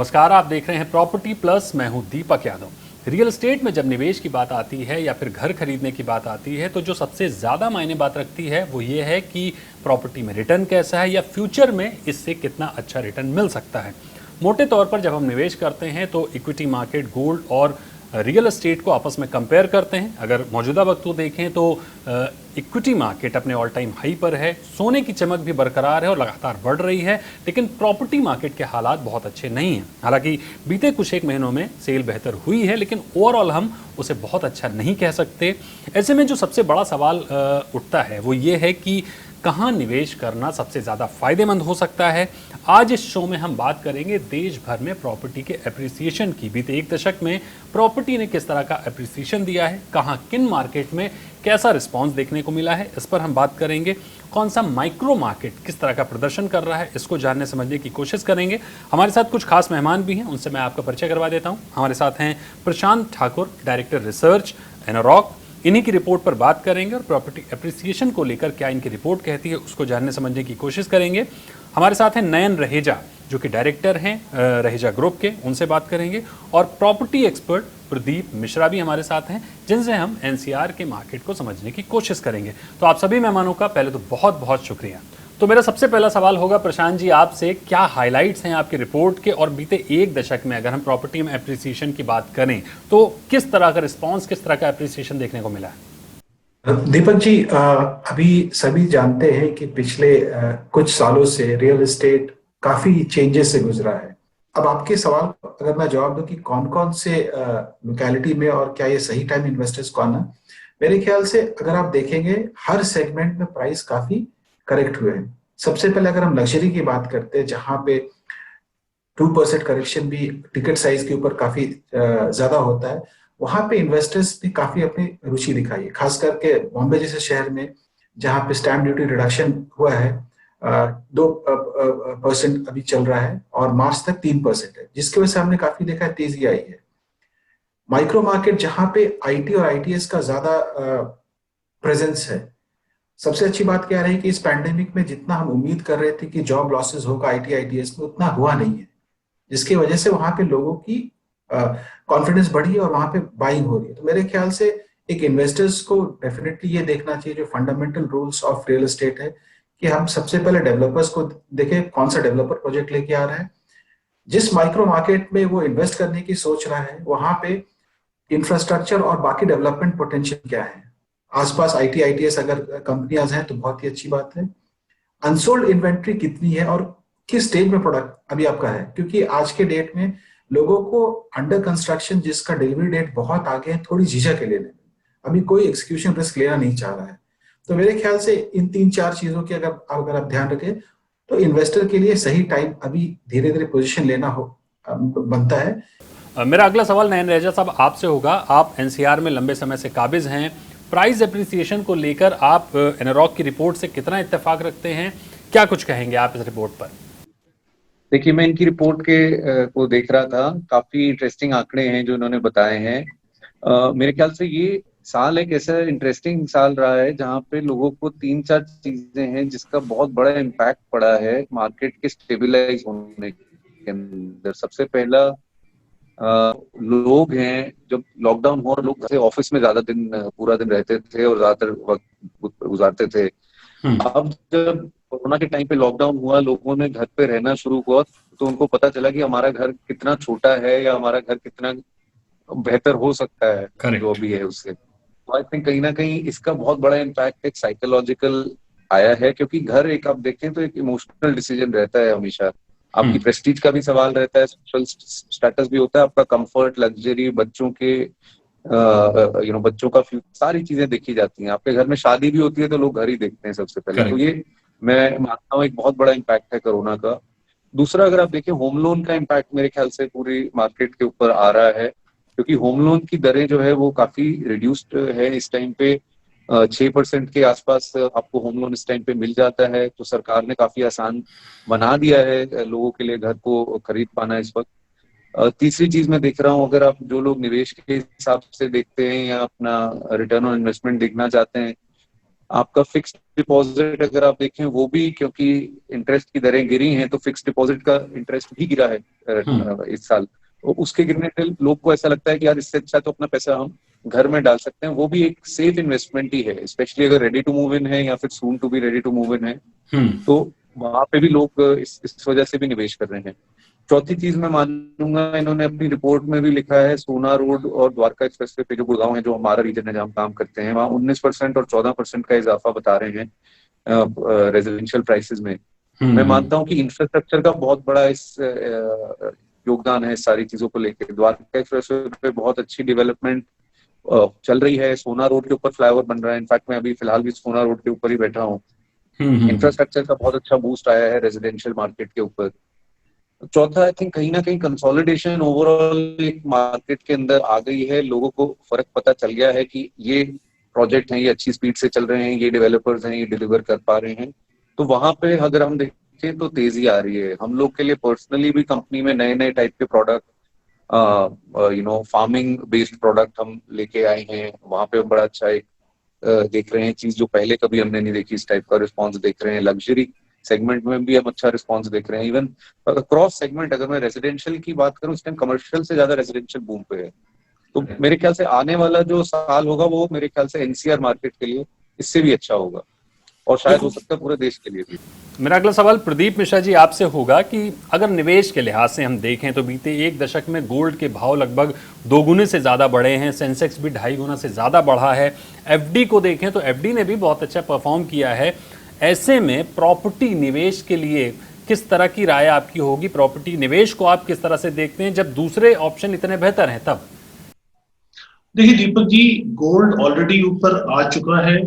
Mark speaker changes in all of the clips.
Speaker 1: नमस्कार, आप देख रहे हैं प्रॉपर्टी प्लस। मैं हूं दीपक यादव। रियल एस्टेट में जब निवेश की बात आती है या फिर घर खरीदने की बात आती है तो जो सबसे ज़्यादा मायने बात रखती है वो ये है कि प्रॉपर्टी में रिटर्न कैसा है या फ्यूचर में इससे कितना अच्छा रिटर्न मिल सकता है। मोटे तौर पर जब हम निवेश करते हैं तो इक्विटी मार्केट, गोल्ड और रियल एस्टेट को आपस में कंपेयर करते हैं। अगर मौजूदा वक्त को देखें तो इक्विटी मार्केट अपने ऑल टाइम हाई पर है, सोने की चमक भी बरकरार है और लगातार बढ़ रही है, लेकिन प्रॉपर्टी मार्केट के हालात बहुत अच्छे नहीं हैं। हालांकि बीते कुछ एक महीनों में सेल बेहतर हुई है, लेकिन ओवरऑल हम उसे बहुत अच्छा नहीं कह सकते। ऐसे में जो सबसे बड़ा सवाल उठता है वो ये है कि कहाँ निवेश करना सबसे ज़्यादा फायदेमंद हो सकता है। आज इस शो में हम बात करेंगे देश भर में प्रॉपर्टी के एप्रिसिएशन की। बीते एक दशक में प्रॉपर्टी ने किस तरह का एप्रिसिएशन दिया है, कहाँ किन मार्केट में कैसा रिस्पांस देखने को मिला है, इस पर हम बात करेंगे। कौन सा माइक्रो मार्केट किस तरह का प्रदर्शन कर रहा है, इसको जानने समझने की कोशिश करेंगे। हमारे साथ कुछ खास मेहमान भी हैं, उनसे मैं आपका परिचय करवा देता हूँ। हमारे साथ हैं Prashant Thakur, director research Anarock. इन्हीं की रिपोर्ट पर बात करेंगे और प्रॉपर्टी एप्रिसिएशन को लेकर क्या इनकी रिपोर्ट कहती है उसको जानने समझने की कोशिश करेंगे। हमारे साथ हैं नयन रहेजा, जो कि डायरेक्टर हैं रहेजा ग्रुप के, उनसे बात करेंगे। और प्रॉपर्टी एक्सपर्ट प्रदीप मिश्रा भी हमारे साथ हैं, जिनसे हम एनसीआर के मार्केट को समझने की कोशिश करेंगे। तो आप सभी मेहमानों का पहले तो बहुत बहुत शुक्रिया। तो मेरा सबसे पहला सवाल होगा प्रशांत जी आपसे, क्या हाइलाइट्स हैं आपकी रिपोर्ट के, और बीते एक दशक में अगर हम प्रॉपर्टी में एप्रिसिएशन की बात करें तो किस तरह का रिस्पांस, किस तरह का एप्रिसिएशन देखने को मिला है?
Speaker 2: दीपक जी, अभी सभी जानते हैं कि पिछले कुछ सालों से रियल एस्टेट काफी चेंजेस से गुजरा है। अब आपके सवाल का अगर मैं जवाब दूं कि कौन कौन से लोकेलिटी में और क्या ये सही टाइम इन्वेस्टर्स को आना, मेरे ख्याल से अगर आप देखेंगे हर सेगमेंट में प्राइस काफी करेक्ट हुए हैं। सबसे पहले अगर हम लग्जरी की बात करते हैं, जहां पे 2% करेक्शन भी टिकट साइज के ऊपर काफी ज्यादा होता है, वहां पे इन्वेस्टर्स ने काफी अपनी रुचि दिखाई है। खास करके बॉम्बे जैसे शहर में, जहां पे स्टैंप ड्यूटी रिडक्शन हुआ है, 2% अभी चल रहा है और मार्च तक 3% है, जिसकी वजह से हमने काफी देखा है, तेजी आई है। माइक्रो मार्केट जहां पे आईटी और आईटीएस का ज्यादा प्रेजेंस है, सबसे अच्छी बात क्या रही कि इस पैंडेमिक में जितना हम उम्मीद कर रहे थे कि जॉब लॉसेस होगा आईटी आईटीएस में, उतना हुआ नहीं है, जिसकी वजह से वहां पे लोगों की कॉन्फिडेंस बढ़ी है और वहां पे बाइंग हो रही है। तो मेरे ख्याल से एक इन्वेस्टर्स को डेफिनेटली ये देखना चाहिए, जो fundamental rules of real estate है, कि हम सबसे पहले डेवलपर्स को देखें कौन सा डेवलपर प्रोजेक्ट लेके आ रहा है, जिस माइक्रो मार्केट में वो इन्वेस्ट करने की सोच रहा है वहां पे इंफ्रास्ट्रक्चर और बाकी डेवलपमेंट पोटेंशियल क्या है। आसपास आईटी आईटीएस अगर कंपनियां हैं तो बहुत ही अच्छी बात है। अनसोल्ड इन्वेंट्री कितनी है और किस स्टेज में प्रोडक्ट अभी आपका है, क्योंकि आज के डेट में लोगों को अंडर कंस्ट्रक्शन जिसका डिलीवरी डेट बहुत आगे है, थोड़ी झिझक है लेने में। अभी कोई एक्सक्यूशन रिस्क लेना नहीं चाह रहा है। तो मेरे ख्याल से इन तीन चार चीजों की अगर आप ध्यान रखें तो इन्वेस्टर के लिए सही टाइम अभी धीरे धीरे पोजीशन लेना हो बनता है।
Speaker 1: मेरा अगला सवाल नयन रहेजा साहब आपसे होगा। आप एनसीआर में लंबे समय से काबिज हैं। प्राइस एप्रिसिएशन को लेकर आप एनरॉक की रिपोर्ट से कितना इत्तेफाक रखते हैं, क्या कुछ कहेंगे आप इस रिपोर्ट पर?
Speaker 3: देखिए, मैं इनकी रिपोर्ट को देख रहा था। काफी इंटरेस्टिंग आंकड़े हैं जो इन्होंने बताए हैं। मेरे ख्याल से ये साल एक ऐसा इंटरेस्टिंग साल रहा है जहां पे लोगों को तीन चार चीजें हैं जिसका बहुत बड़ा इम्पैक्ट पड़ा है मार्केट के स्टेबलाइज होने के अंदर। सबसे पहला, लोग हैं, जब लॉकडाउन हुआ लोग घर से ऑफिस में ज्यादा दिन, पूरा दिन रहते थे और ज्यादातर वक्त गुजारते थे। अब जब कोरोना के टाइम पे लॉकडाउन हुआ, लोगों ने घर पे रहना शुरू हुआ, तो उनको पता चला कि हमारा घर कितना छोटा है या हमारा घर कितना बेहतर हो सकता है जो
Speaker 1: करेक्ट।
Speaker 3: अभी है उससे। तो आई थिंक कहीं ना कहीं इसका बहुत बड़ा इम्पैक्ट एक साइकोलॉजिकल आया है, क्योंकि घर एक आप देखें तो एक इमोशनल डिसीजन रहता है हमेशा। आपकी प्रेस्टीज का भी सवाल रहता है, सोशल स्टेटस भी होता है, आपका कंफर्ट, लग्जरी, बच्चों के बच्चों का फ्यूचर, सारी चीजें देखी जाती हैं। आपके घर में शादी भी होती है तो लोग घर ही देखते हैं सबसे पहले। तो ये मैं मानता हूँ एक बहुत बड़ा इम्पैक्ट है कोरोना का। दूसरा, अगर आप देखें होम लोन का इम्पैक्ट मेरे ख्याल से पूरी मार्केट के ऊपर आ रहा है, क्योंकि होम लोन की दरें जो है वो काफी रिड्यूस्ड है इस टाइम पे। 6% के आसपास आपको होम लोन इस टाइम पे मिल जाता है। तो सरकार ने काफी आसान बना दिया है लोगों के लिए घर को खरीद पाना इस वक्त। तीसरी चीज मैं देख रहा हूँ, अगर आप जो लोग निवेश के हिसाब से देखते हैं या अपना रिटर्न ऑन इन्वेस्टमेंट देखना चाहते हैं, आपका फिक्स्ड डिपॉजिट अगर आप देखें वो भी, क्योंकि इंटरेस्ट की दरें गिरी हैं तो फिक्स्ड डिपॉजिट का इंटरेस्ट भी गिरा है इस साल। तो उसके गिरने से लोग को ऐसा लगता है कि यार इससे अच्छा तो अपना पैसा हम घर में डाल सकते हैं। वो भी एक सेफ इन्वेस्टमेंट ही है, स्पेशली अगर रेडी टू मूव इन है या फिर soon to be ready to move in है, तो वहां पे भी लोग इस वजह से भी निवेश कर रहे हैं। चौथी चीज मैं मानूंगा, इन्होंने अपनी रिपोर्ट में भी लिखा है, सोना रोड और द्वारका एक्सप्रेसवे पे जो गुड़गांव है, जो हमारा रीजन है जहाँ हम काम करते हैं, वहाँ 19% और 14% का इजाफा बता रहे हैं रेजिडेंशियल प्राइसेस में। मैं मानता हूँ कि इंफ्रास्ट्रक्चर का बहुत बड़ा इस योगदान है इस सारी चीजों को लेकर। द्वारका एक्सप्रेसवे पे बहुत अच्छी डेवलपमेंट चल रही है, सोना रोड के ऊपर फ्लाईओवर बन रहा है, इनफैक्ट मैं अभी फिलहाल भी सोना रोड के ऊपर ही बैठा हूँ। इंफ्रास्ट्रक्चर का बहुत अच्छा बूस्ट आया है रेजिडेंशियल मार्केट के ऊपर। चौथा, आई थिंक कहीं ना कहीं कंसोलिडेशन ओवरऑल एक मार्केट के अंदर आ गई है, लोगों को फर्क पता चल गया है कि ये प्रोजेक्ट हैं, ये अच्छी स्पीड से चल रहे हैं, ये डेवलपर्स हैं, ये डिलीवर कर पा रहे हैं। तो वहां पे अगर हम देखें तो तेजी आ रही है। हम लोग के लिए पर्सनली भी कंपनी में नए नए टाइप के प्रोडक्ट, फार्मिंग बेस्ड प्रोडक्ट हम लेके आए हैं। वहां पे बड़ा अच्छा एक देख रहे हैं चीज जो पहले कभी हमने नहीं देखी, इस टाइप का रिस्पॉन्स देख रहे हैं। लग्जरी सेगमेंट में भी हम अच्छा रिस्पॉन्स देख रहे हैं। इवन क्रॉस सेगमेंट, अगर मैं रेजिडेंशियल की बात करूं, इस टाइम कमर्शियल से ज्यादा रेजिडेंशियल बूम पे है। तो मेरे ख्याल से आने वाला जो साल होगा वो मेरे ख्याल से एनसीआर मार्केट के लिए इससे भी अच्छा होगा, और शायद हो सकता है पूरे देश के लिए भी।
Speaker 1: मेरा अगला सवाल प्रदीप मिश्रा जी आपसे होगा कि अगर निवेश के लिहाज से हम देखें तो बीते एक दशक में गोल्ड के भाव लगभग 2 गुने से ज़्यादा बढ़े हैं, सेंसेक्स भी 2.5 गुना से ज़्यादा बढ़ा है। एफडी को देखें तो एफडी ने भी बहुत अच्छा परफॉर्म किया है। ऐसे में प्रॉपर्टी निवेश के लिए किस तरह की राय आपकी होगी? प्रॉपर्टी निवेश को आप किस तरह से देखते हैं जब दूसरे ऑप्शन इतने बेहतर हैं? तब
Speaker 4: देखिए दीपक जी, गोल्ड ऑलरेडी ऊपर आ चुका है।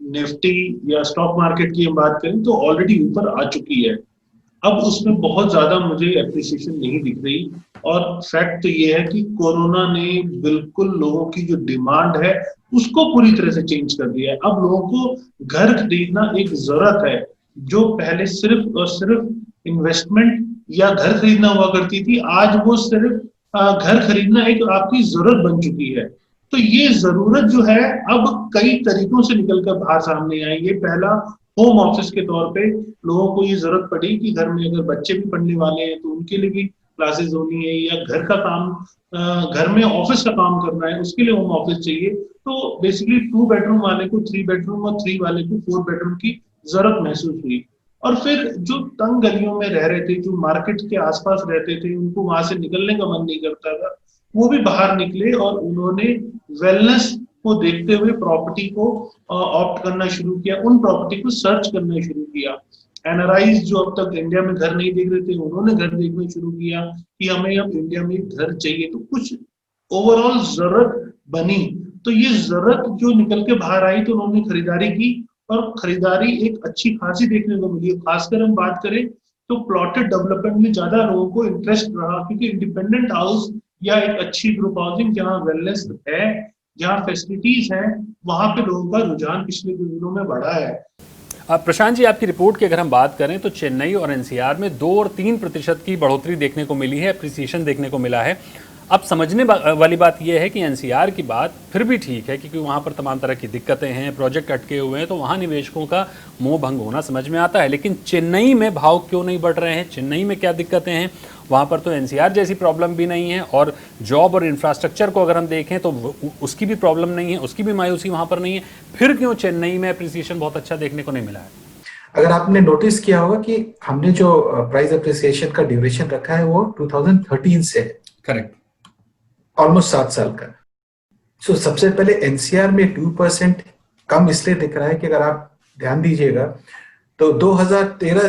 Speaker 4: निफ्टी या स्टॉक मार्केट की हम बात करें तो ऑलरेडी ऊपर आ चुकी है। अब उसमें बहुत ज्यादा मुझे एप्रिसिएशन नहीं दिख रही, और फैक्ट तो ये है कि कोरोना ने बिल्कुल लोगों की जो डिमांड है उसको पूरी तरह से चेंज कर दिया है। अब लोगों को घर खरीदना एक जरूरत है, जो पहले सिर्फ और सिर्फ इन्वेस्टमेंट या घर खरीदना हुआ करती थी, आज वो सिर्फ घर खरीदना एक आपकी जरूरत बन चुकी है। तो ये जरूरत जो है अब कई तरीकों से निकलकर बाहर सामने आई है। पहला, होम ऑफिस के तौर पे लोगों को ये जरूरत पड़ी कि घर में अगर बच्चे भी पढ़ने वाले हैं तो उनके लिए भी क्लासेस होनी है, या घर का काम, घर में ऑफिस का काम करना है, उसके लिए होम ऑफिस चाहिए। तो बेसिकली 2 बेडरूम वाले को 3 बेडरूम और 3 वाले को 4 बेडरूम की जरूरत महसूस हुई। और फिर जो तंग गलियों में रह रहे थे, जो मार्केट के आसपास रहते थे, उनको वहां से निकलने का मन नहीं करता था, वो भी बाहर निकले और उन्होंने वेलनेस को देखते हुए प्रॉपर्टी को ऑप्ट करना शुरू किया, उन प्रॉपर्टी को सर्च करना शुरू किया। एनआरआईज जो अब तक इंडिया में घर नहीं देख रहे थे, उन्होंने घर देखना शुरू किया कि हमें अब इंडिया में घर चाहिए। तो कुछ ओवरऑल जरूरत बनी, तो ये जरूरत जो निकल के बाहर आई तो उन्होंने खरीदारी की, और खरीदारी एक अच्छी खासी देखने को मिली। खासकर हम बात करें तो प्लॉटेड डेवलपमेंट में ज्यादा लोगों को इंटरेस्ट रहा, क्योंकि इंडिपेंडेंट हाउस या एक अच्छी ग्रुप हाउसिंग जहाँ वेलनेस है, जहाँ फैसिलिटीज हैं, वहां पे लोगों का रुझान पिछले कुछ दिनों में बढ़ा है।
Speaker 1: प्रशांत जी, आपकी रिपोर्ट की अगर हम बात करें तो चेन्नई और एनसीआर में 2 और 3% की बढ़ोतरी देखने को मिली है, एप्रिसिएशन देखने को मिला है। अब समझने वाली बात यह है कि एनसीआर की बात फिर भी ठीक है, क्योंकि वहाँ पर तमाम तरह की दिक्कतें हैं, प्रोजेक्ट अटके हुए हैं, तो वहाँ निवेशकों का मोह भंग होना समझ में आता है। लेकिन चेन्नई में भाव क्यों नहीं बढ़ रहे हैं? चेन्नई में क्या दिक्कतें हैं? वहाँ पर तो एनसीआर जैसी प्रॉब्लम भी नहीं है, और जॉब और इंफ्रास्ट्रक्चर को अगर हम देखें तो उसकी भी प्रॉब्लम नहीं है, उसकी भी मायूसी वहाँ पर नहीं है। फिर क्यों चेन्नई में एप्रिसिएशन बहुत अच्छा देखने को नहीं मिला है?
Speaker 2: अगर आपने नोटिस किया होगा कि हमने जो प्राइस एप्रिसिएशन का ड्यूरेशन रखा है वो 2013 से है।
Speaker 1: करेक्ट,
Speaker 2: ऑलमोस्ट 7 साल का। सो सबसे पहले एनसीआर में 2% कम इसलिए दिख रहा है कि अगर आप ध्यान दीजिएगा तो 2013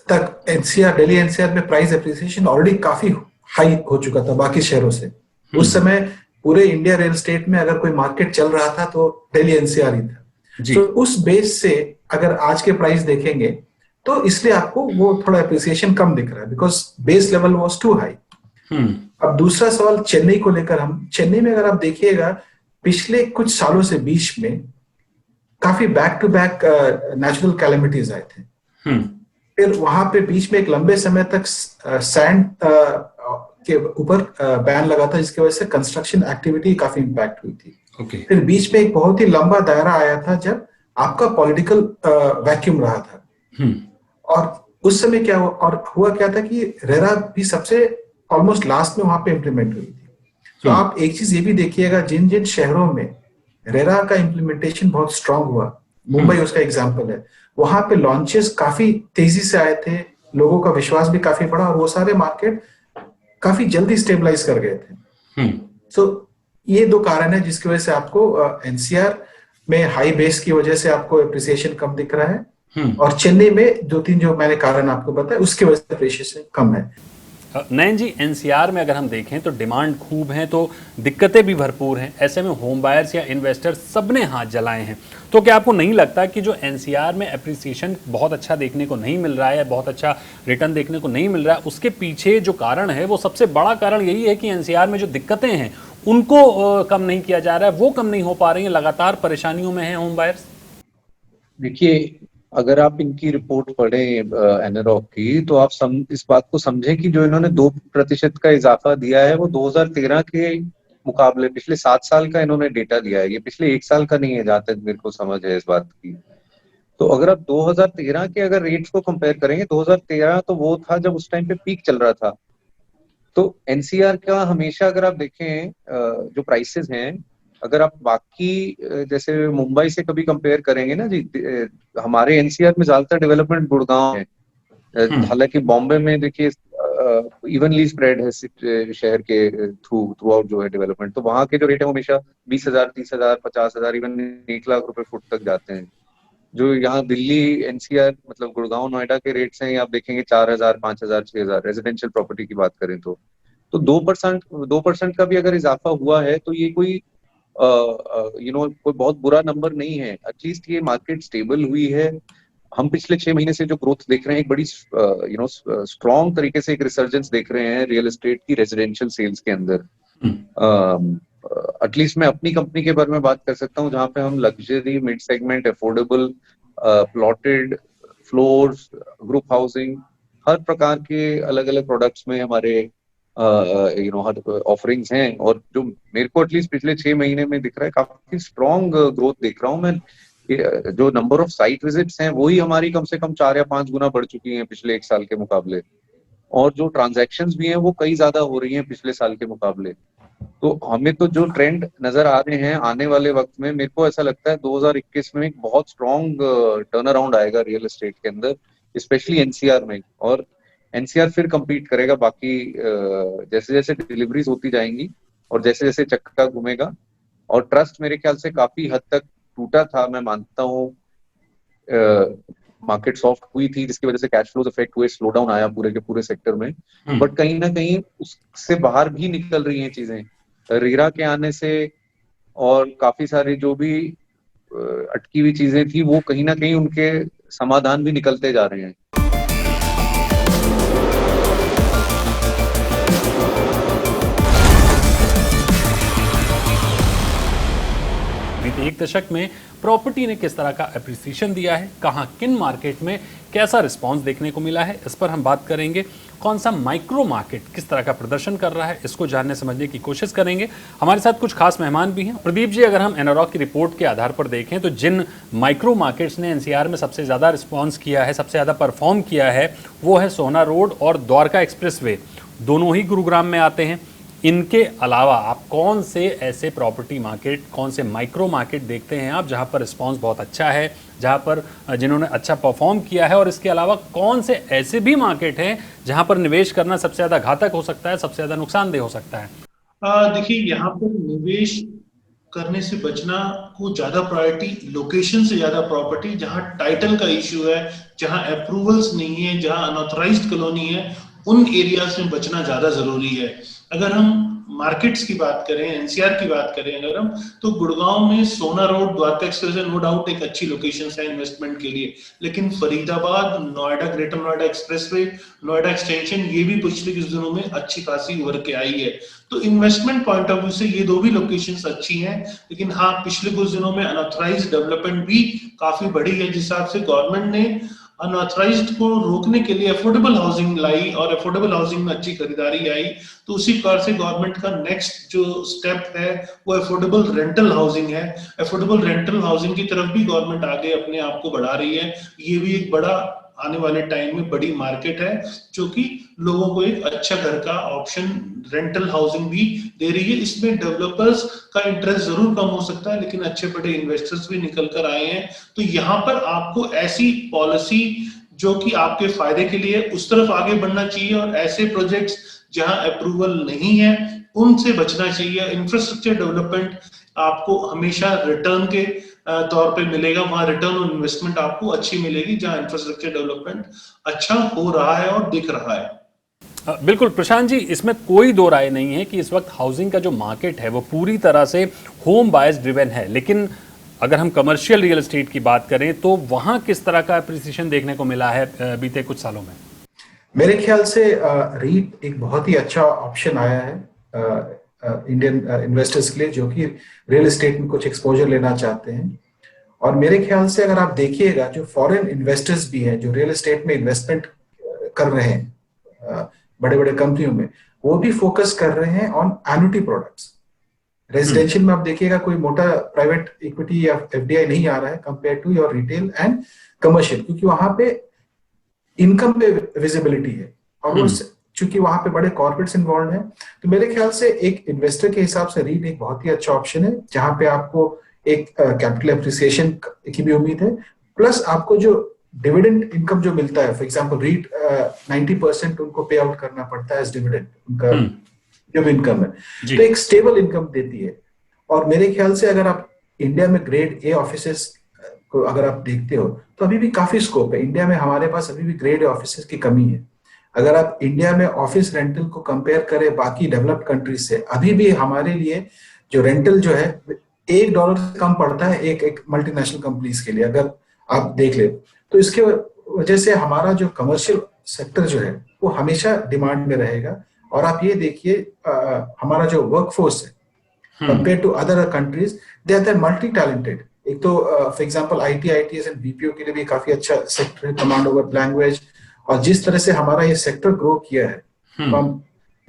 Speaker 2: तक एनसीआर, दिल्ली एनसीआर में प्राइस एप्रिसिएशन ऑलरेडी काफी हाई हो चुका था बाकी शहरों से। उस समय पूरे इंडिया रियल एस्टेट में अगर कोई मार्केट चल रहा था तो दिल्ली एनसीआर ही था। तो उस बेस से अगर आज के प्राइस देखेंगे तो इसलिए आपको वो थोड़ा एप्रिसिएशन कम दिख रहा है, because base level was too high. अब दूसरा सवाल चेन्नई को लेकर, हम चेन्नई में अगर आप देखिएगा पिछले कुछ सालों से बीच में काफी back to back natural calamities आए थे। फिर वहां पे बीच में एक लंबे समय तक सैंड के ऊपर बैन लगा था, जिसकी वजह से कंस्ट्रक्शन एक्टिविटी काफी इंपैक्ट हुई थी। फिर बीच में एक बहुत ही लंबा दायरा आया था जब आपका पॉलिटिकल वैक्यूम रहा था। और उस समय क्या हुआ, और हुआ क्या था कि रेरा भी सबसे ऑलमोस्ट लास्ट में वहां पे इम्प्लीमेंट हुई थी। तो आप एक चीज ये भी देखिएगा, जिन जिन शहरों में रेरा का इम्प्लीमेंटेशन बहुत स्ट्रांग हुआ, मुंबई उसका एग्जाम्पल है, वहां पे लॉन्चेस काफी तेजी से आए थे, लोगों का विश्वास भी काफी बढ़ा और वो सारे मार्केट काफी जल्दी स्टेबलाइज कर गए थे। सो ये दो कारण है जिसकी वजह से आपको एनसीआर में हाई बेस की वजह से आपको एप्रिसिएशन कम दिख रहा है, और चेन्नई में दो तीन जो मैंने कारण आपको बताया उसकी वजह से एप्रिसिएशन कम है।
Speaker 1: नयन जी, एनसीआर में अगर हम देखें तो डिमांड खूब है, तो दिक्कतें भी भरपूर हैं। ऐसे में होम बायर्स या इन्वेस्टर्स सबने हाथ जलाए हैं। तो क्या आपको नहीं लगता कि जो एनसीआर में एप्रिसिएशन बहुत अच्छा देखने को नहीं मिल रहा है, बहुत अच्छा रिटर्न देखने को नहीं मिल रहा है, उसके पीछे जो कारण है वो सबसे बड़ा कारण यही है कि एनसीआर में जो दिक्कतें हैं उनको कम नहीं किया जा रहा है, वो कम नहीं हो पा रही हैं, लगातार परेशानियों में हैं होम बायर्स?
Speaker 3: देखिए, अगर आप इनकी रिपोर्ट पढ़ें एनरॉक की, तो आप इस बात को समझें कि जो इन्होंने 2% का इजाफा दिया है वो 2013 के मुकाबले पिछले 7 साल का इन्होंने डेटा दिया है, ये पिछले 1 साल का नहीं है, जहां तक मेरे को समझ है इस बात की। तो अगर आप 2013 के अगर रेट्स को कंपेयर करेंगे, 2013 तो वो था जब उस टाइम पे पीक चल रहा था। तो एनसीआर का हमेशा अगर आप देखें जो प्राइसेस हैं, अगर आप बाकी जैसे मुंबई से कभी कंपेयर करेंगे ना जी, हमारे एनसीआर में ज्यादातर डेवलपमेंट गुड़गांव है। हालांकि बॉम्बे में देखिए इवनली स्प्रेड है शहर के थ्रू आउट जो है डेवलपमेंट, तो वहां के जो रेट है हमेशा 20,000, 30,000, 50,000, इवन 1 लाख रुपए फुट तक जाते हैं। जो यहाँ दिल्ली एनसीआर मतलब गुड़गांव नोएडा के रेट्स हैं, आप देखेंगे 4,000, 5,000, 6,000 रेजिडेंशियल प्रॉपर्टी की बात करें तो 2% का भी अगर इजाफा हुआ है तो ये कोई कोई बहुत बुरा नंबर नहीं है। एटलीस्ट ये मार्केट स्टेबल हुई है। हम पिछले 6 महीने से जो ग्रोथ देख रहे हैं, एक बड़ी स्ट्रॉन्ग तरीके से एक रिसर्जेंस देख रहे हैं रियल एस्टेट की रेजिडेंशियल सेल्स के अंदर। एटलीस्ट मैं अपनी कंपनी के बारे में बात कर सकता हूँ, जहाँ पे हम luxury, mid segment, affordable, plotted, floors, group housing, हर प्रकार के अलग अलग प्रोडक्ट्स में हमारे हर ऑफरिंग्स हैं। और जो मेरे को एटलीस्ट पिछले 6 महीने में दिख रहा है, काफी स्ट्रॉन्ग ग्रोथ देख रहा हूँ मैं। जो नंबर ऑफ साइट विजिट्स हैं वही हमारी कम से कम 4 या 5 गुना बढ़ चुकी हैं पिछले 1 साल के मुकाबले, और जो ट्रांजैक्शंस भी हैं वो कई ज्यादा हो रही हैं पिछले साल के मुकाबले। तो हमें तो जो ट्रेंड नजर आ रहे हैं आने वाले वक्त में, मेरे को ऐसा लगता है 2021 में एक बहुत स्ट्रॉन्ग टर्न अराउंड आएगा रियल एस्टेट के अंदर, स्पेशली एनसीआर में। और एनसीआर फिर compete करेगा बाकी जैसे जैसे डिलीवरीज होती जाएंगी और जैसे जैसे चक्का घूमेगा। और ट्रस्ट मेरे ख्याल से काफी हद तक टूटा था, मैं मानता हूँ। मार्केट सॉफ्ट हुई थी जिसकी वजह से कैश फ्लोज इफेक्ट हुए, स्लो डाउन आया पूरे के पूरे सेक्टर में, बट कहीं ना कहीं उससे बाहर भी निकल रही हैं चीजें रेरा के आने से। और काफी सारी जो भी अटकी हुई चीजें थी वो कहीं ना कहीं उनके समाधान भी निकलते जा रहे हैं।
Speaker 1: बीते 1 दशक में प्रॉपर्टी ने किस तरह का एप्रिसिएशन दिया है, कहां किन मार्केट में कैसा रिस्पांस देखने को मिला है, इस पर हम बात करेंगे। कौन सा माइक्रो मार्केट किस तरह का प्रदर्शन कर रहा है, इसको जानने समझने की कोशिश करेंगे। हमारे साथ कुछ खास मेहमान भी हैं। प्रदीप जी, अगर हम एनरॉक की रिपोर्ट के आधार पर देखें तो जिन माइक्रो मार्केट्स ने एनसीआर में सबसे ज़्यादा रिस्पॉन्स किया है, सबसे ज़्यादा परफॉर्म किया है, वो है सोहना रोड और द्वारका एक्सप्रेसवे। दोनों ही गुरुग्राम में आते हैं। इनके अलावा आप कौन से ऐसे प्रॉपर्टी मार्केट, कौन से माइक्रो मार्केट देखते हैं आप जहां पर रिस्पांस बहुत अच्छा है, जहां पर जिन्होंने अच्छा परफॉर्म किया है, और इसके अलावा कौन से ऐसे भी मार्केट हैं जहां पर निवेश करना सबसे ज्यादा घातक हो सकता है, सबसे ज्यादा नुकसानदेह हो सकता है?
Speaker 4: देखिए, यहाँ पर निवेश करने से बचना को ज्यादा प्रायोरिटी, लोकेशन से ज्यादा प्रॉपर्टी जहां टाइटल का इश्यू है, जहां अप्रूवल्स नहीं है, जहां अनऑथराइज्ड कॉलोनी है, उन एरियाज में बचना ज्यादा जरूरी है। अगर हम मार्केट्स की बात करें, एनसीआर की बात करें अगर हम, तो गुड़गांव में Sohna road, Dwarka expressway no doubt एक अच्छी लोकेशन है इन्वेस्टमेंट के लिए, लेकिन Faridabad, Noida, greater Noida expressway, Noida extension, ये भी पिछले कुछ दिनों में अच्छी खासी उभर के आई है। तो इन्वेस्टमेंट पॉइंट ऑफ व्यू से ये दो भी लोकेशंस अच्छी हैं। लेकिन हाँ, पिछले कुछ दिनों में अनऑथराइज्ड डेवलपमेंट भी काफी बढ़ी है, जिस हिसाब से गवर्नमेंट ने अनऑथराइज्ड को रोकने के लिए अफोर्डेबल हाउसिंग लाई और अफोर्डेबल हाउसिंग में अच्छी खरीदारी आई। तो उसी प्रकार से गवर्नमेंट का नेक्स्ट जो स्टेप है वो अफोर्डेबल रेंटल हाउसिंग है। अफोर्डेबल रेंटल हाउसिंग की तरफ भी गवर्नमेंट आगे अपने आप को बढ़ा रही है। ये भी एक बड़ा आने वाले टाइम में बड़ी मार्केट है जो कि लोगों को एक अच्छा घर का ऑप्शन रेंटल हाउसिंग भी दे रही है। इसमें डेवलपर्स का इंटरेस्ट जरूर कम हो सकता है लेकिन अच्छे बड़े इन्वेस्टर्स भी निकल कर आए हैं। तो यहाँ पर आपको ऐसी पॉलिसी जो कि आपके फायदे के लिए उस तरफ आगे बढ़ना चाहिए और ऐसे प्रोजेक्ट्स जहां अप्रूवल नहीं है उनसे बचना चाहिए। इंफ्रास्ट्रक्चर डेवलपमेंट आपको हमेशा रिटर्न के तौर पे मिलेगा, वहां रिटर्न ऑन इन्वेस्टमेंट आपको अच्छी मिलेगी जहां इंफ्रास्ट्रक्चर डेवलपमेंट अच्छा हो रहा है और दिख रहा है।
Speaker 1: बिल्कुल प्रशांत जी, इसमें कोई दो राय नहीं है कि इस वक्त हाउसिंग का जो मार्केट है वो पूरी तरह से होम बायर्स ड्रिवन है, लेकिन अगर हम कमर्शियल रियल एस्टेट की बात करें तो वहां किस तरह का एप्रिसिएशन देखने को मिला है बीते कुछ सालों में?
Speaker 2: मेरे ख्याल से रीट एक बहुत ही अच्छा ऑप्शन आया है इंडियन इन्वेस्टर्स के लिए जो कि रियल एस्टेट में कुछ एक्सपोजर लेना चाहते हैं। और मेरे ख्याल से अगर आप देखिएगा जो फॉरेन इन्वेस्टर्स भी हैं जो रियल एस्टेट में इन्वेस्टमेंट कर रहे हैं बड़े बड़े कंपनियों में, वो भी फोकस कर रहे हैं ऑन एन्युटी प्रोडक्ट्स। रेजिडेंशियल में आप देखिएगा कोई मोटा प्राइवेट इक्विटी या एफडीआई नहीं आ रहा है compare to your retail and commercial, क्योंकि वहां पे इनकम पे विजिबिलिटी है और वो चूंकि वहां पे बड़े कॉर्पोरेट्स इन्वॉल्व हैं। तो मेरे ख्याल से एक इन्वेस्टर के हिसाब से रीट एक बहुत ही अच्छा ऑप्शन है जहां पे आपको एक कैपिटल एप्रिसिएशन की भी उम्मीद है, प्लस आपको जो डिविडेंड इनकम जो मिलता है, फॉर एग्जांपल रीट 90% उनको पे आउट करना पड़ता है एज डिविडेंड, उनका जो इनकम है, तो एक स्टेबल इनकम देती है। और मेरे ख्याल से अगर आप इंडिया में ग्रेड ए ऑफिसेस को अगर आप देखते हो तो अभी भी काफी स्कोप है। इंडिया में हमारे पास अभी भी ग्रेड ए ऑफिसेस की कमी है। अगर आप इंडिया में ऑफिस रेंटल को कंपेयर करें बाकी डेवलप्ड कंट्रीज से, अभी भी हमारे लिए जो रेंटल जो है $1 से कम पड़ता है एक मल्टीनेशनल कंपनीज के लिए, अगर आप देख ले। तो इसके वजह से हमारा जो कमर्शियल सेक्टर जो है वो हमेशा डिमांड में रहेगा। और आप ये देखिए हमारा जो वर्कफोर्स है compare to other countries, they are multi talented. एक तो for example IT, ITS and BPO के लिए भी काफी अच्छा सेक्टर है, कमांड ओवर लैंग्वेज। और जिस तरह से हमारा ये सेक्टर ग्रो किया है from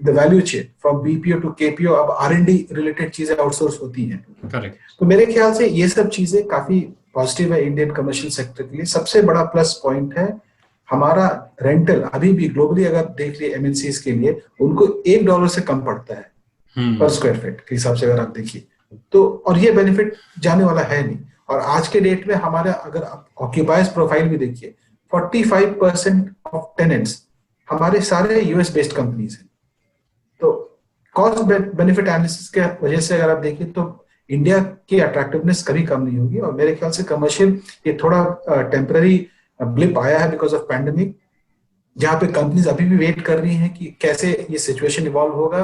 Speaker 2: the value chain, from BPO to KPO, अब आर&डी रिलेटेड चीजें आउटसोर्स होती हैं। करेक्ट। तो मेरे ख्याल से ये सब चीजें काफी पॉजिटिव है इंडियन कमर्शियल सेक्टर के लिए। सबसे बड़ा प्लस पॉइंट है हमारा रेंटल अभी भी ग्लोबली अगर देख लिए एमएनसीज के लिए उनको $1 से कम पड़ता है पर स्क्वायर फीट के हिसाब से अगर आप देखिए तो। और ये बेनिफिट जाने वाला है नहीं। और आज के डेट में हमारा अगर आप ऑक्यूपायर्स प्रोफाइल भी देखिए, 45% ऑफ टेनेंट्स हमारे सारे यूएस बेस्ड कंपनीज हैं। तो कॉस्ट बेनिफिट एनालिसिस के वजह से अगर आप देखिए तो इंडिया की अट्रैक्टिवनेस कभी कम नहीं होगी। और मेरे ख्याल से कमर्शियल ये थोड़ा टेम्पररी ब्लिप आया है बिकॉज ऑफ पैंडेमिक, जहां पे कंपनीज अभी भी वेट कर रही हैं कि कैसे ये सिचुएशन इवॉल्व होगा।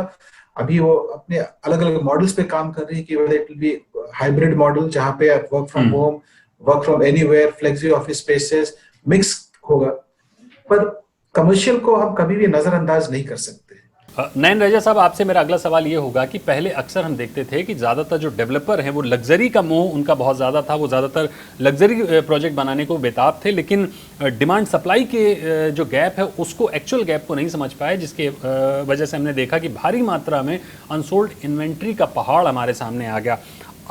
Speaker 2: अभी वो अपने अलग अलग मॉडल्स पे काम कर रही है कि whether it will be hybrid model जहां पे आप work from home, work from anywhere, flexi office spaces mix होगा। पर कमर्शियल को हम कभी भी नजरअंदाज नहीं कर सकते।
Speaker 1: नयन रैजा साहब, आपसे मेरा अगला सवाल ये होगा कि पहले अक्सर हम देखते थे कि ज़्यादातर जो डेवलपर हैं वो लग्जरी का मोह उनका बहुत ज़्यादा था, वो ज़्यादातर लग्जरी प्रोजेक्ट बनाने को बेताब थे, लेकिन डिमांड सप्लाई के जो गैप है उसको, एक्चुअल गैप को नहीं समझ पाए, जिसके वजह से हमने देखा कि भारी मात्रा में अनसोल्ड इन्वेंट्री का पहाड़ हमारे सामने आ गया।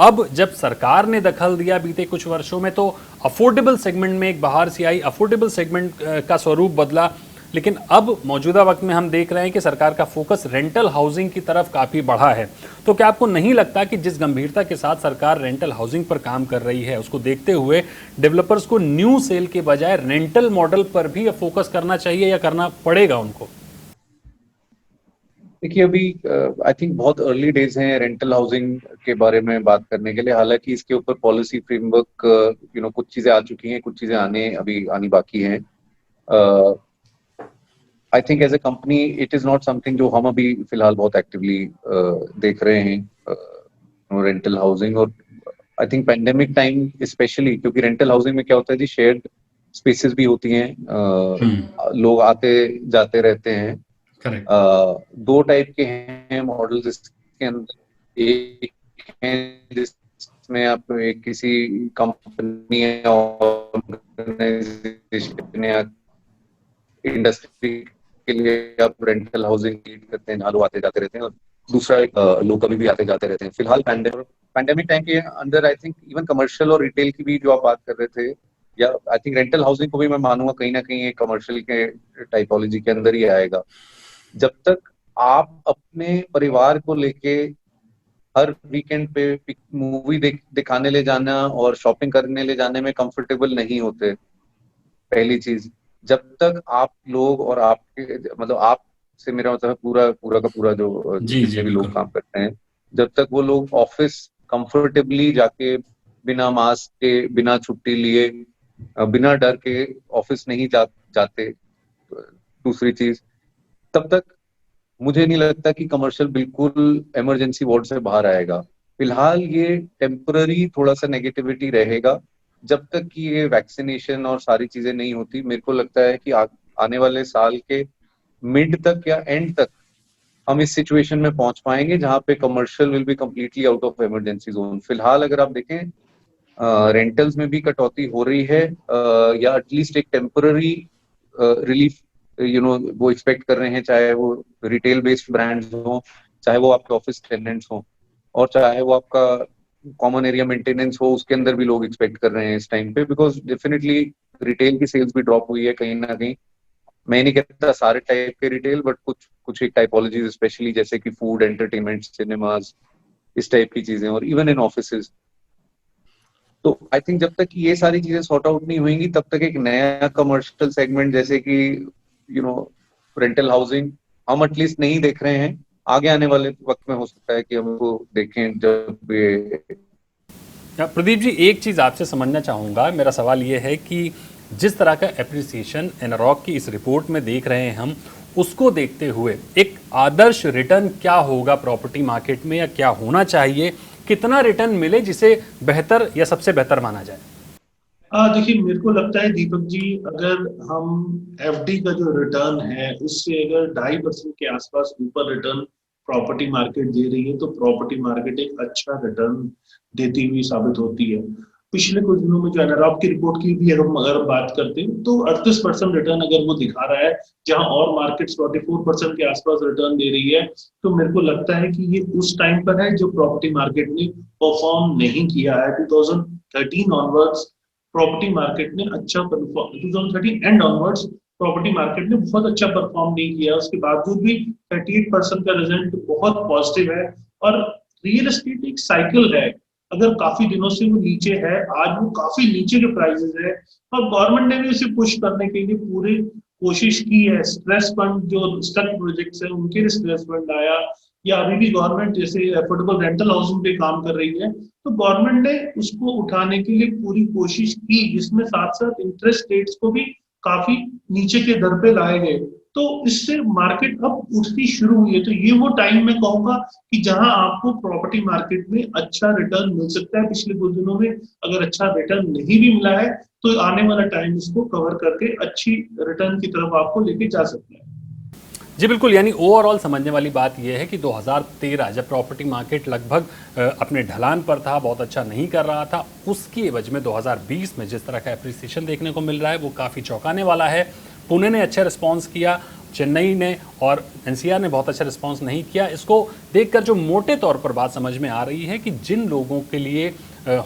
Speaker 1: अब जब सरकार ने दखल दिया बीते कुछ वर्षों में तो अफोर्डेबल सेगमेंट में एक बाहर से आई, अफोर्डेबल सेगमेंट का स्वरूप बदला, लेकिन अब मौजूदा वक्त में हम देख रहे हैं कि सरकार का फोकस रेंटल हाउसिंग की तरफ काफ़ी बढ़ा है। तो क्या आपको नहीं लगता कि जिस गंभीरता के साथ सरकार रेंटल हाउसिंग पर काम कर रही है उसको देखते हुए डेवलपर्स को न्यू सेल के बजाय रेंटल मॉडल पर भी फोकस करना चाहिए या करना पड़ेगा उनको?
Speaker 3: देखिए, अभी आई थिंक बहुत अर्ली डेज हैं रेंटल हाउसिंग के बारे में बात करने के लिए। हालांकि इसके ऊपर पॉलिसी फ्रेमवर्क कुछ चीजें आ चुकी हैं, कुछ चीजें आनी बाकी हैं। I think as a company it is not something जो हम अभी फिलहाल बहुत एक्टिवली देख रहे हैं रेंटल हाउसिंग। और I think pandemic time specially, क्योंकि रेंटल हाउसिंग में क्या होता है जी, शेयर्ड स्पेसेस भी होती हैं, लोग आते जाते रहते हैं। दो टाइप के हैं मॉडल्स इसके अंदर। एक है जिसमें आप किसी कंपनी ऑर्गेनाइजेशन या इंडस्ट्री के लिए आप रेंटल हाउसिंग लीड करते हैं, जहाँ लोग आते जाते रहते हैं, और दूसरा लोग कभी भी आते जाते रहते हैं। फिलहाल पैंडेमिक टाइम के अंदर आई थिंक इवन कमर्शियल और रिटेल की भी जो आप बात कर रहे थे, या आई थिंक रेंटल हाउसिंग को भी मैं मानूंगा कहीं ना कहीं एक कमर्शियल के टाइपोलॉजी के अंदर ही आएगा। जब तक आप अपने परिवार को लेके हर वीकेंड पे मूवी दिखाने ले जाना और शॉपिंग करने ले जाने में कंफर्टेबल नहीं होते, पहली चीज, जब तक आप लोग और आपके मतलब आप से मेरा मतलब पूरा पूरा का पूरा जो
Speaker 1: जी
Speaker 3: जितने भी
Speaker 1: बिल्कुल।
Speaker 3: लोग काम करते हैं, जब तक वो लोग ऑफिस कंफर्टेबली जाके बिना मास्क के, बिना छुट्टी लिए, बिना डर के ऑफिस नहीं जाते, दूसरी चीज, तब तक मुझे नहीं लगता कि कमर्शियल बिल्कुल इमरजेंसी वार्ड से बाहर आएगा। फिलहाल ये टेम्पररी थोड़ा सा नेगेटिविटी रहेगा जब तक कि ये वैक्सीनेशन और सारी चीजें नहीं होती। मेरे को लगता है कि आने वाले साल के मिड तक या एंड तक हम इस सिचुएशन में पहुंच पाएंगे जहां पे commercial will be completely out of emergency zone. फिलहाल अगर आप देखें रेंटल्स में भी कटौती हो रही है, या एटलीस्ट एक टेम्पररी रिलीफ वो एक्सपेक्ट कर रहे हैं, चाहे वो रिटेल बेस्ड ब्रांड्स हो, चाहे वो आपके ऑफिस टेनेंट्स हो, और चाहे वो आपका कॉमन एरिया मेंटेनेंस हो, उसके अंदर भी लोग एक्सपेक्ट कर रहे हैं इस टाइम पे, बिकॉज डेफिनेटली रिटेल की सेल्स भी ड्रॉप हुई है कहीं ना कहीं। मैं नहीं कहता सारे टाइप के रिटेल, बट कुछ एक टाइपोलॉजीज स्पेशली, जैसे कि फूड, एंटरटेनमेंट, सिनेमाज, इस टाइप की चीजें, और इवन इन ऑफिसेज। तो आई थिंक जब तक ये सारी चीजें सॉर्ट आउट नहीं होंगी, तब तक एक नया कमर्शियल सेगमेंट जैसे कि रेंटल हाउसिंग हम एटलीस्ट नहीं देख रहे हैं। आगे आने वाले वक्त में हो सकता है कि हमको देखें जब ये।
Speaker 1: प्रदीप जी, एक चीज़ आपसे समझना चाहूँगा, मेरा सवाल ये है कि जिस तरह का एप्रिसिएशन एनरॉक की इस रिपोर्ट में देख रहे हैं हम, उसको देखते हुए एक आदर्श रिटर्न क्या होगा प्रॉपर्टी मार्केट में, या क्या होना चाहिए, कितना रिटर्न मिले जिसे बेहतर या सबसे बेहतर माना जाए?
Speaker 4: देखिए, मेरे को लगता है दीपक जी, अगर हम एफडी का जो रिटर्न है उससे अगर 2.5% के आसपास ऊपर रिटर्न प्रॉपर्टी मार्केट दे रही है, तो प्रॉपर्टी मार्केट एक अच्छा रिटर्न देती हुई साबित होती है। पिछले कुछ दिनों में जो एनरॉक की रिपोर्ट की भी अगर बात करते हैं, तो 38% रिटर्न अगर वो दिखा रहा है, जहां और मार्केट्स 44% के आसपास रिटर्न दे रही है, तो मेरे को लगता है कि ये उस टाइम पर है जो प्रॉपर्टी मार्केट ने परफॉर्म नहीं किया है। 2013 ऑनवर्ड्स प्रॉपर्टी मार्केट ने अच्छा perform, 2013 and onwards property market ने बहुत अच्छा परफॉर्म नहीं किया। उसके बावजूद भी 38% का रिजल्ट बहुत पॉजिटिव है। और रियल एस्टेट एक साइकिल है, अगर काफी दिनों से वो नीचे है, आज वो काफी नीचे के प्राइसेस है, और गवर्नमेंट ने भी उसे पुश करने के लिए पूरी कोशिश की है। स्ट्रेस फंड जो स्टक प्रोजेक्ट्स है उनके लिए स्ट्रेस फंड आया, या अभी भी गवर्नमेंट जैसे अफोर्डेबल रेंटल हाउसिंग पे काम कर रही है, तो गवर्नमेंट ने उसको उठाने के लिए पूरी कोशिश की, जिसमें साथ साथ इंटरेस्ट रेट्स को भी काफी नीचे के दर पे लाए गए। तो इससे मार्केट अब उठनी शुरू हुई है। तो ये वो टाइम मैं कहूंगा कि जहां आपको प्रॉपर्टी मार्केट में अच्छा रिटर्न मिल सकता है। पिछले कुछ दिनों में अगर अच्छा रिटर्न नहीं भी मिला है, तो आने वाला टाइम इसको कवर करके अच्छी रिटर्न की तरफ आपको लेके जा सकता है।
Speaker 1: जी बिल्कुल, यानी ओवरऑल समझने वाली बात यह है कि 2013 जब प्रॉपर्टी मार्केट लगभग अपने ढलान पर था, बहुत अच्छा नहीं कर रहा था, उसकी एवज में 2020 में जिस तरह का एप्रिसिएशन देखने को मिल रहा है वो काफ़ी चौंकाने वाला है। पुणे ने अच्छा रिस्पांस किया, चेन्नई ने और एनसीआर ने बहुत अच्छा रिस्पांस नहीं किया। इसको देखकर जो मोटे तौर पर बात समझ में आ रही है कि जिन लोगों के लिए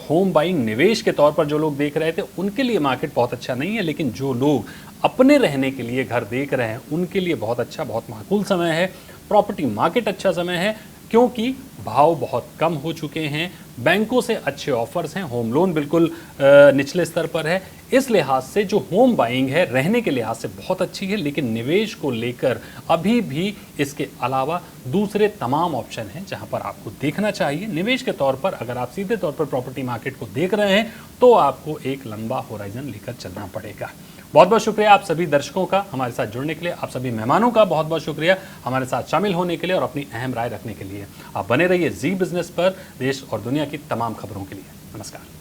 Speaker 1: होम बाइंग निवेश के तौर पर जो लोग देख रहे थे, उनके लिए मार्केट बहुत अच्छा नहीं है, लेकिन जो लोग अपने रहने के लिए घर देख रहे हैं उनके लिए बहुत अच्छा, बहुत माकूल समय है। प्रॉपर्टी मार्केट अच्छा समय है क्योंकि भाव बहुत कम हो चुके हैं, बैंकों से अच्छे ऑफर्स हैं, होम लोन बिल्कुल निचले स्तर पर है। इस लिहाज से जो होम बाइंग है रहने के लिहाज से बहुत अच्छी है, लेकिन निवेश को लेकर अभी भी इसके अलावा दूसरे तमाम ऑप्शन हैं जहां पर आपको देखना चाहिए। निवेश के तौर पर अगर आप सीधे तौर पर प्रॉपर्टी मार्केट को देख रहे हैं तो आपको एक लंबा होराइजन लेकर चलना पड़ेगा। बहुत बहुत शुक्रिया आप सभी दर्शकों का हमारे साथ जुड़ने के लिए, आप सभी मेहमानों का बहुत बहुत शुक्रिया हमारे साथ शामिल होने के लिए और अपनी अहम राय रखने के लिए। आप बने रहिए जी बिजनेस पर देश और दुनिया की तमाम खबरों के लिए। नमस्कार।